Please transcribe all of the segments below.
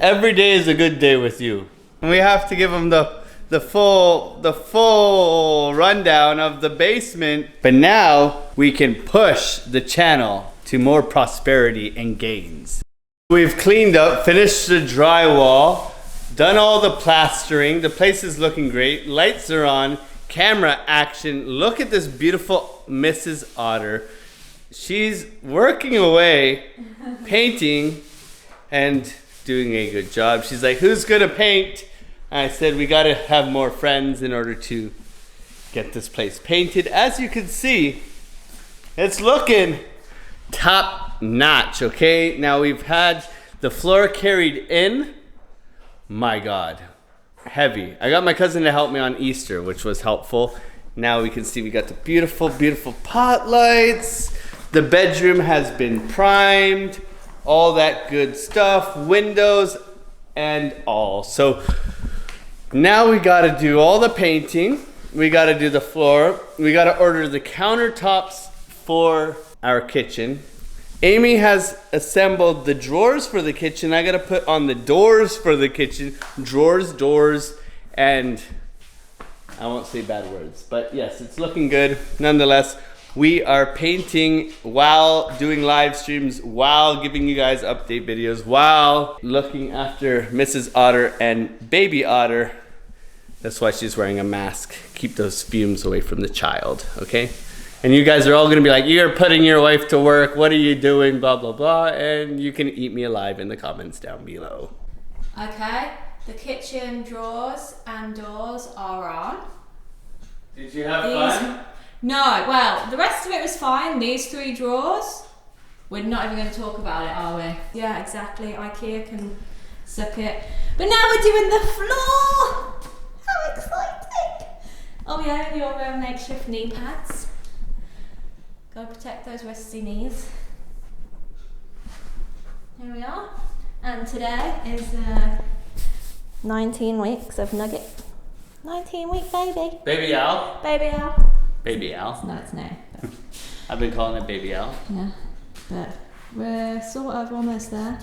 Every day is a good day with you. And we have to give them the full rundown of the basement. But now we can push the channel to more prosperity and gains. We've cleaned up, finished the drywall, done all the plastering. The place is looking great. Lights are on, camera action. Look at this beautiful Mrs. Otter. She's working away, painting, and doing a good job. She's like, who's gonna paint? And I said, we gotta have more friends in order to get this place painted. As you can see, it's looking top notch, okay? Now we've had the floor carried in. My God, heavy. I got my cousin to help me on Easter, which was helpful. Now we can see we got the beautiful, beautiful pot lights. The bedroom has been primed, all that good stuff, windows and all. So now we gotta do all the painting. We gotta do the floor. We gotta order the countertops for our kitchen. Amy has assembled the drawers for the kitchen. I gotta put on the doors for the kitchen. Drawers, doors, and I won't say bad words, but yes, it's looking good. Nonetheless, we are painting while doing live streams, while giving you guys update videos, while looking after Mrs. Otter and Baby Otter. That's why she's wearing a mask. Keep those fumes away from the child, okay? And you guys are all gonna be like, you're putting your wife to work, what are you doing, blah, blah, blah. And you can eat me alive in the comments down below. Okay, the kitchen drawers and doors are on. Did you have fun? No, well, the rest of it was fine. These 3 drawers, we're not even going to talk about it, are we? Yeah, exactly. IKEA can suck it. But now we're doing the floor! How exciting! Oh yeah, and your makeshift knee pads. Gotta protect those rusty knees. Here we are. And today is 19 weeks of Nugget. 19-week baby. Baby Al? Baby Al. Baby Al. It's not its name. I've been calling it Baby Al. Yeah, but we're sort of almost there.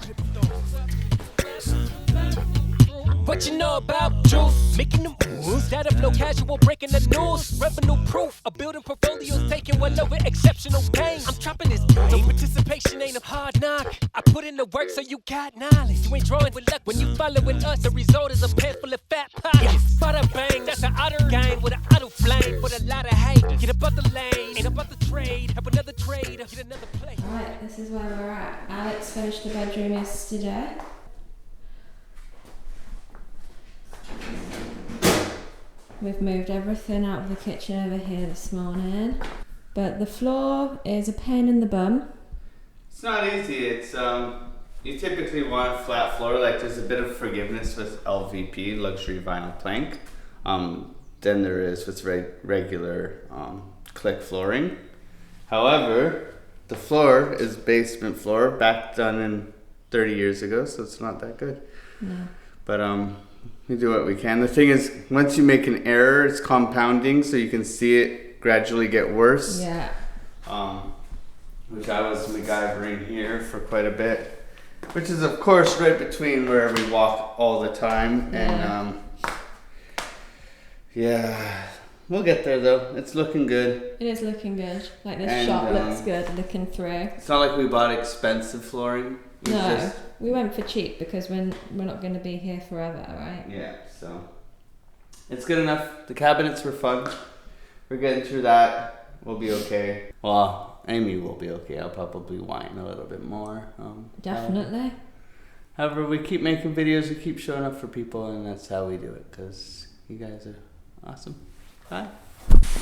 What you know about juice? Making them moves. That a flow casual, breaking the news. Revenue proof. A building portfolios taking well over exceptional pain. I'm trapping this game. So participation ain't a hard knock. I put in the work so you got knowledge. You ain't drawing with luck when you following us. The result is a pan full of fat pockets. Bada bang, that's an otter game with an auto flame. With a lot of hate. Get above the lane. Ain't about the trade. Have another trade. Get another play. Alright, this is where we're at. Alex finished the bedroom yesterday. We've moved everything out of the kitchen over here this morning, but the floor is a pain in the bum. It's not easy. It's you typically want a flat floor. Like there's a bit of forgiveness with LVP, luxury vinyl plank, than there is with regular click flooring. However, the floor is basement floor, back done in 30 years ago, so it's not that good. No. But we do what we can. The thing is, once you make an error, it's compounding, so you can see it gradually get worse. Yeah. Which I was MacGyvering here for quite a bit, which is of course right between where we walk all the time. Yeah. And yeah, we'll get there though. It's looking good. It is looking good. Like this shop looks good looking through. It's not like we bought expensive flooring. No, we went for cheap because we're not going to be here forever, right? Yeah, so it's good enough. The cabinets were fun. We're getting through that. We'll be okay. Well, Amy will be okay. I'll probably whine a little bit more. Definitely. However, we keep making videos. We keep showing up for people, and that's how we do it because you guys are awesome. Bye.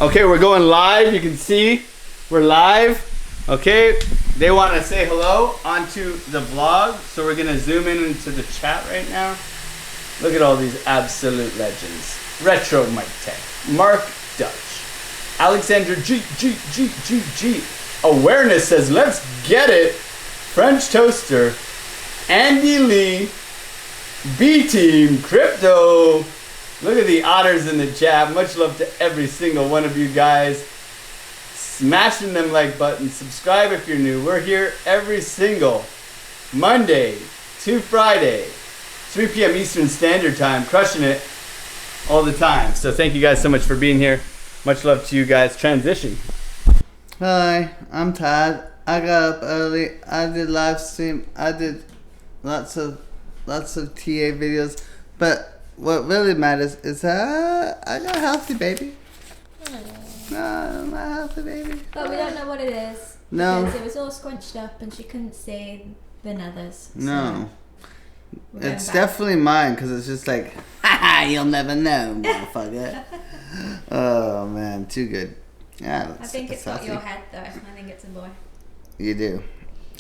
Okay, we're going live. You can see we're live. Okay, they want to say hello onto the vlog, so we're gonna zoom in into the chat right now. Look at all these absolute legends. Retro Mike Tech, Mark Dutch, Alexander G. Awareness says, let's get it. French Toaster, Andy Lee, B-Team, Crypto. Look at the otters in the chat. Much love to every single one of you guys. Smashing them like buttons. Subscribe if you're new. We're here every single Monday to Friday, 3 p.m. Eastern Standard Time, crushing it all the time. So thank you guys so much for being here. Much love to you guys. Transition. Hi, I'm Todd. I got up early. I did live stream. I did lots of TA videos. But what really matters is that I got a healthy baby. No, my healthy baby. But we don't know what it is. No. Because it was all scrunched up and she couldn't see the nethers. No. We're going It's back. definitely mine because it's just like, haha, you'll never know, motherfucker. Oh, man, too good. Yeah, I think it's got healthy. your head though. I think it's a boy. You do.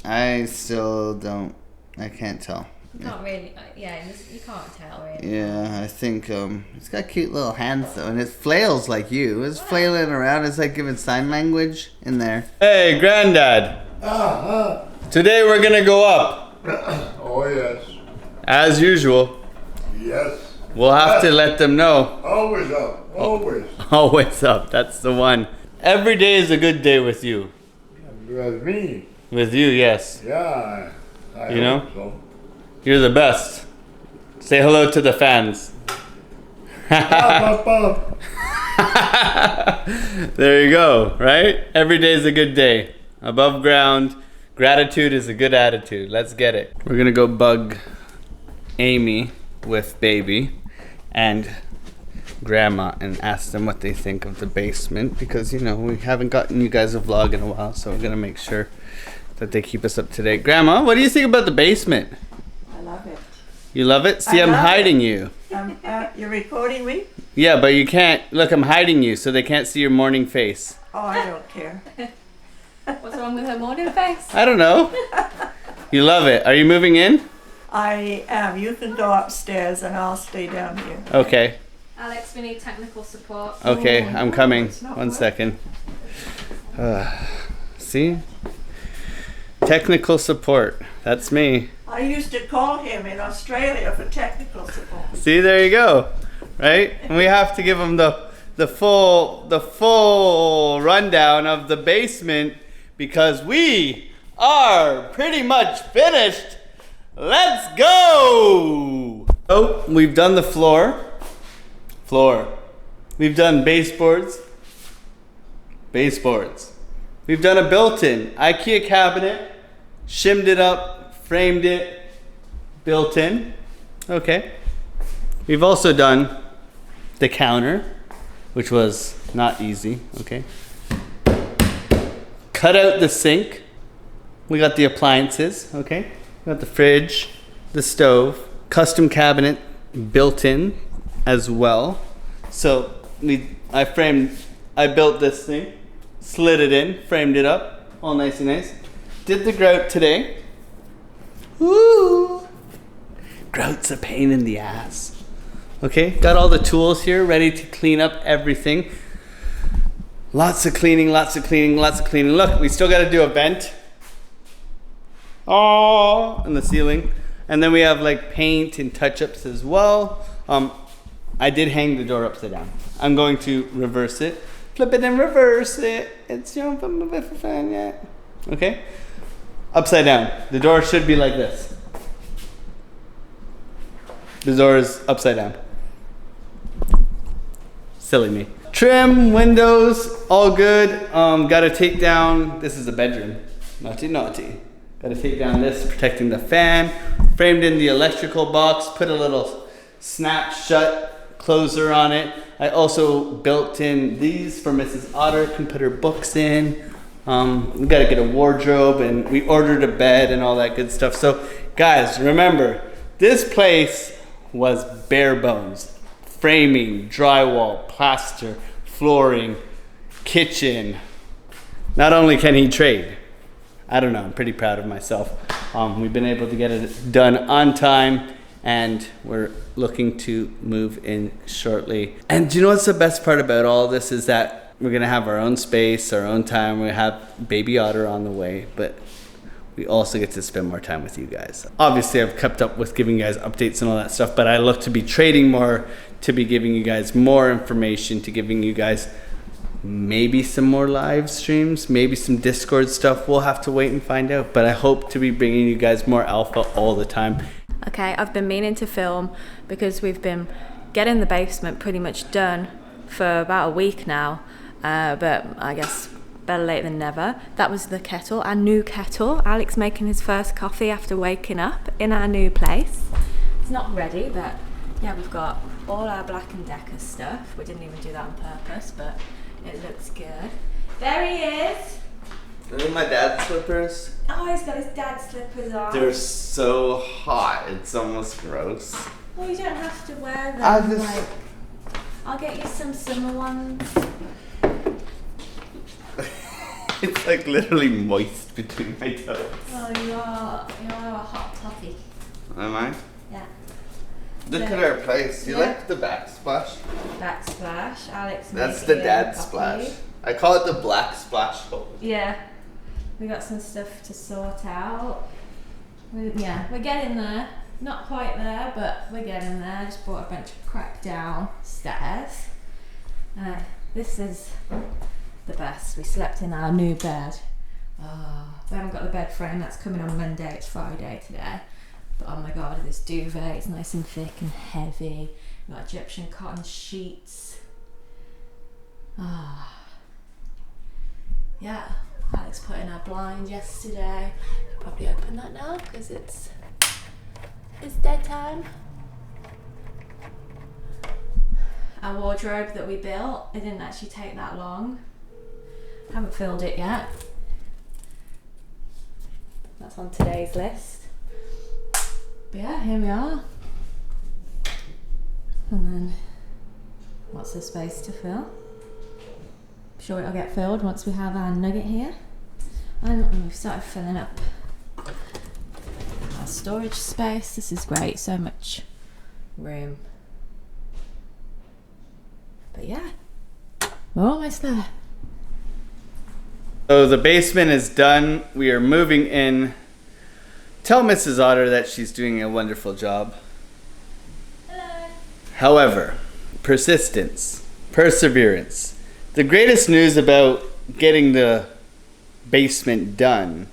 I still don't. I can't tell. You can't really. Yeah, you can't tell really. Yeah, I think it's got cute little hands though, and it flails like you. It's flailing around. It's like giving sign language in there. Hey, Granddad. Today we're gonna go up. Oh, yes. As usual. Yes. We'll have to let them know. Always up. Always. Always up. That's the one. Every day is a good day with you. With me. With you, yes. Yeah. I You know? hope so. You're the best. Say hello to the fans. Up, up. There you go, right? Every day is a good day. Above ground, gratitude is a good attitude. Let's get it. We're gonna go bug Amy with baby and grandma and ask them what they think of the basement because, you know, we haven't gotten you guys a vlog in a while, so we're gonna make sure that they keep us up to date. Grandma, what do you think about the basement? I love it. You love it? See, I I'm love hiding you. You're recording me? Yeah, but you can't. Look, I'm hiding you so they can't see your morning face. Oh, I don't care. What's wrong with her morning face? I don't know. You love it. Are you moving in? I am. You can go upstairs and I'll stay down here. Okay. Alex, we need technical support. Okay, Oh, I'm no, coming. it's not One working. second. See? Technical support. That's me. I used to call him in Australia for technical support. See, there you go. Right? And we have to give them the full rundown of the basement because we are pretty much finished. Let's go! Oh, we've done the floor. We've done baseboards. We've done a built-in IKEA cabinet, shimmed it up, framed it, built in. Okay. We've also done the counter, which was not easy. Okay. Cut out the sink. We got the appliances. Okay. We got the fridge, the stove, custom cabinet built in as well. So I built this thing, slid it in, framed it up, all nice and nice. Did the grout today. Woo! Grout's a pain in the ass. Okay, got all the tools here ready to clean up everything. Lots of cleaning. Look, we still got to do a vent. Oh, in the ceiling. And then we have like paint and touch-ups as well. I did hang the door upside down. I'm going to reverse it. Flip it and reverse it. It's fun yet. Okay? Upside down. The door should be like this. The door is upside down. Silly me. Trim, windows, all good. Gotta take down, this is a bedroom. Naughty. Gotta take down this, protecting the fan. Framed in the electrical box, put a little snap shut closer on it. I also built in these for Mrs. Otter, can put her books in. We gotta get a wardrobe and we ordered a bed and all that good stuff. So guys, remember, this place was bare bones. Framing, drywall, plaster, flooring, kitchen. Not only can he trade, I don't know, I'm pretty proud of myself. We've been able to get it done on time and we're looking to move in shortly. And do you know what's the best part about all this is that we're gonna have our own space, our own time. We have baby Otter on the way, but we also get to spend more time with you guys. Obviously, I've kept up with giving you guys updates and all that stuff, but I look to be trading more, to be giving you guys more information, to giving you guys maybe some more live streams, maybe some Discord stuff. We'll have to wait and find out, but I hope to be bringing you guys more alpha all the time. Okay, I've been meaning to film because we've been getting the basement pretty much done for about a week now, but I guess better late than never. That was the kettle, our new kettle. Alex making his first coffee after waking up in our new place. It's not ready, but yeah, we've got all our Black & Decker stuff. We didn't even do that on purpose, but it looks good. There he is. Look at my dad's slippers. Oh, he's got his dad's slippers on. They're so hot, it's almost gross. Well, you don't have to wear them. I just- Like, I'll get you some summer ones. It's like literally moist between my toes. Oh, you're a hot toffee. Am I? Yeah. Look Yeah. at our place. You Yeah. like the backsplash? Backsplash. Alex. That's making the dad coffee. splash. I call it the black splash hole. Yeah. We got some stuff to sort out. We're getting there. Not quite there, but we're getting there. Just bought a bunch of crap down stairs. This is the best. We slept in our new bed. Oh, we haven't got the bed frame. That's coming on Monday. It's Friday today. But oh my god, this duvet. It's nice and thick and heavy. We've got Egyptian cotton sheets. Ah. Yeah, Alex put in our blind yesterday. Should probably open that now because it's dead time. Our wardrobe that we built, it didn't actually take that long. Haven't filled it yet. That's on today's list. But yeah, here we are. And then, what's the space to fill? Sure it'll get filled once we have our nugget here. And we've started filling up our storage space. This is great, so much room. But yeah, we're almost there. So the basement is done. We are moving in. Tell Mrs. Otter that she's doing a wonderful job. Hello. However, persistence, perseverance. The greatest news about getting the basement done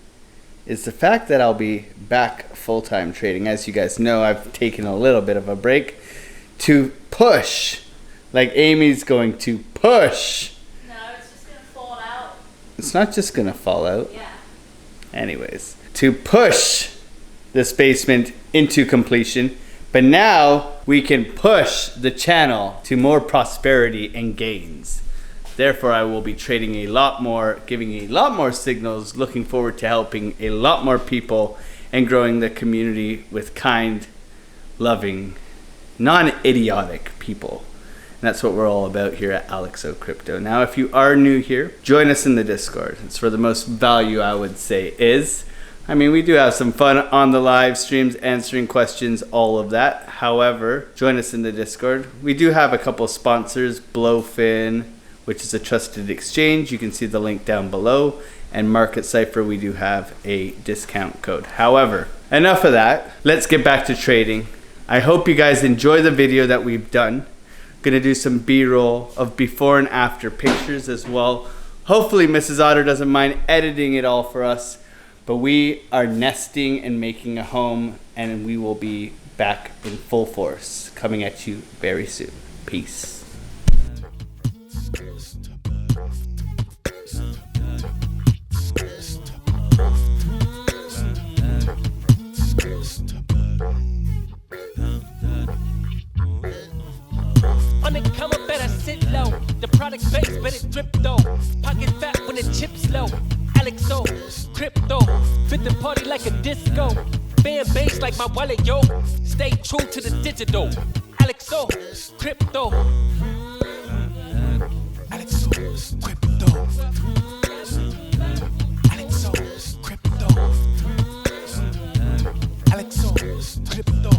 is the fact that I'll be back full-time trading. As you guys know, I've taken a little bit of a break to push, like Amy's going to push. No, it's just gonna fall out. It's not just gonna fall out. Yeah. Anyways, to push this basement into completion, but now we can push the channel to more prosperity and gains. Therefore, I will be trading a lot more, giving a lot more signals, looking forward to helping a lot more people and growing the community with kind, loving, non-idiotic people. And that's what we're all about here at Alexo Crypto. Now, if you are new here, join us in the Discord. It's where the most value, I would say, is. I mean, we do have some fun on the live streams, answering questions, all of that. However, join us in the Discord. We do have a couple sponsors, BloFin, which is a trusted exchange. You can see the link down below. And Market Cipher, we do have a discount code. However, enough of that. Let's get back to trading. I hope you guys enjoy the video that we've done. Gonna do some B-roll of before and after pictures as well. Hopefully Mrs. Otter doesn't mind editing it all for us. But we are nesting and making a home, and we will be back in full force, coming at you very soon. Peace. On the counter, better sit low. The product base, better drip though. Pocket fat when the chips low. Alexo, crypto, fit the party like a disco. Fan base like my wallet, yo. Stay true to the digital. Alexo, crypto. Alexo, crypto. Alexo, crypto. Alexo, crypto.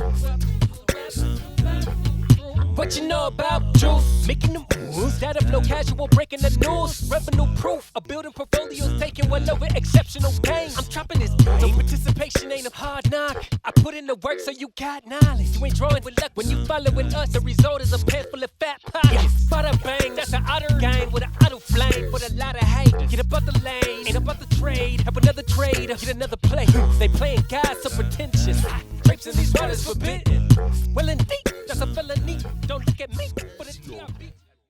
What you know about juice? Making them moves. Data flow casual, breaking the news. Revenue proof. A building portfolios taking well over exceptional gain. I'm trapping this game. So participation ain't a hard knock. I put in the work so you got knowledge. You ain't drawing with luck when you following us. The result is a pan full of fat pockets. Bada bang, that's an otter gang with an auto flame. With a lot of hate. Get about the lane, ain't about the trade. Have another afraid of get another play. They playing God so pretentious. Drapes in these waters forbidden. Well, indeed, that's a felony. Don't look at me, but it's